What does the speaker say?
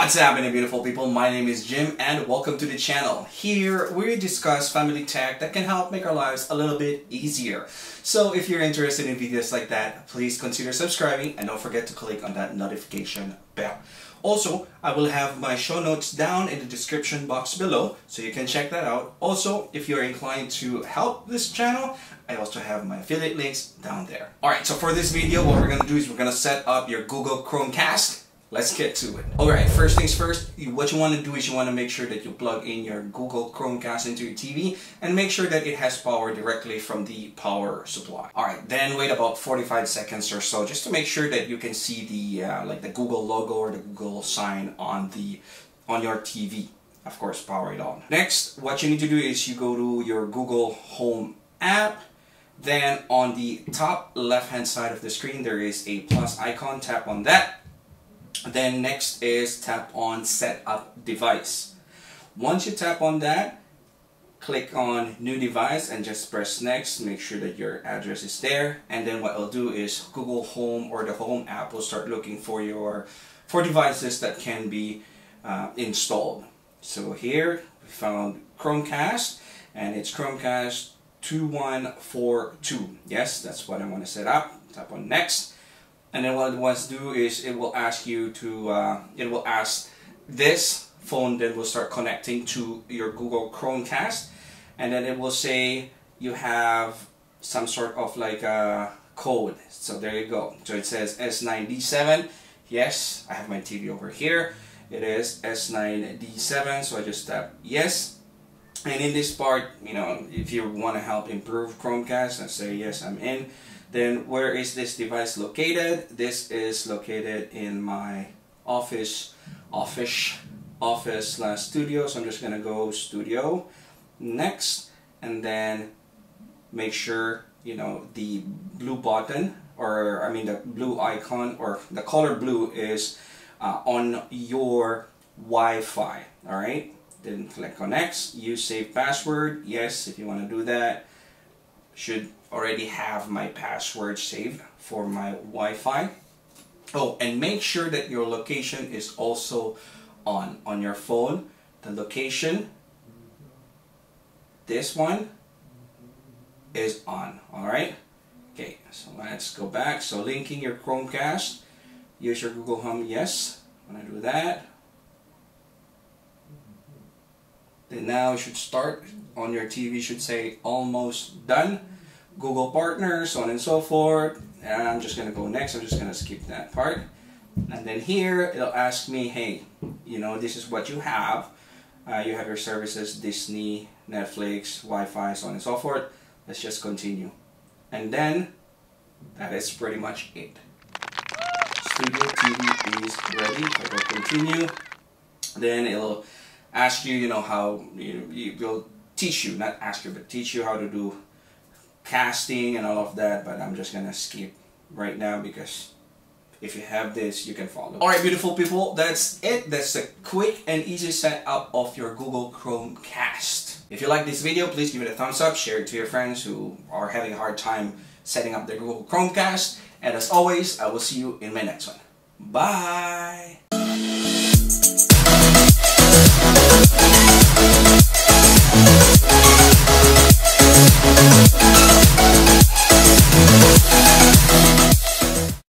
What's happening, beautiful people? My name is Jim and welcome to the channel. Here we discuss family tech that can help make our lives a little bit easier. So if you're interested in videos like that, please consider subscribing and don't forget to click on that notification bell. Also, I will have my show notes down in the description box below so you can check that out. Also, if you're inclined to help this channel, I also have my affiliate links down there. Alright, so for this video, what we're going to do is we're going to set up your Google Chromecast. Let's get to it. Alright, first things first, what you want to do is you want to make sure that you plug in your Google Chromecast into your TV and make sure that it has power directly from the power supply. Alright, then wait about 45 seconds or so just to make sure that you can see the like the Google logo or the Google sign on your TV. Of course, power it on. Next, what you need to do is you go to your Google Home app. Then on the top left hand side of the screen there is a plus icon. Tap on that. Then next is tap on set up device. Once you tap on that, click on new device and just press next. Make sure that your address is there, and then what it'll do is Google Home or the Home app will start looking for devices that can be installed. So here we found Chromecast, and it's Chromecast 2142. Yes, that's what I want to set up. Tap on next. And then what it wants to do is it will ask you to, it will ask this phone that will start connecting to your Google Chromecast. And then it will say you have some sort of like a code. So there you go. So it says S9D7. Yes, I have my TV over here. It is S9D7. So I just tap yes. And in this part, you know, if you want to help improve Chromecast, and say yes, I'm in. Then where is this device located? This is located in my office slash studio. So I'm just gonna go studio next, and then make sure you know the blue button, or I mean the blue icon, or the color blue is on your Wi-Fi. All right. Then click on next. Use save password. Yes, if you want to do that. Should already have my password saved for my Wi-Fi. Oh, and make sure that your location is also on your phone. The location, this one, is on. Alright? Okay, so let's go back. So linking your Chromecast. Use your Google Home. Yes, I'm gonna do that. Then now it should start on your TV, should say almost done. Google partner, so on and so forth. And I'm just gonna go next. I'm just gonna skip that part. And then here it'll ask me, hey, you know, this is what you have. You have your services, Disney, Netflix, Wi-Fi, so on and so forth. Let's just continue. And then that is pretty much it. Studio TV is ready. If I go continue, then it'll ask you, you know, how it will teach you, not ask you, but teach you how to do casting and all of that. But I'm just gonna skip right now because if you have this, you can follow. Alright, beautiful people, that's it. That's a quick and easy setup of your Google Chromecast. If you like this video, please give it a thumbs up, share it to your friends who are having a hard time setting up their Google Chromecast. And as always, I will see you in my next one. Bye!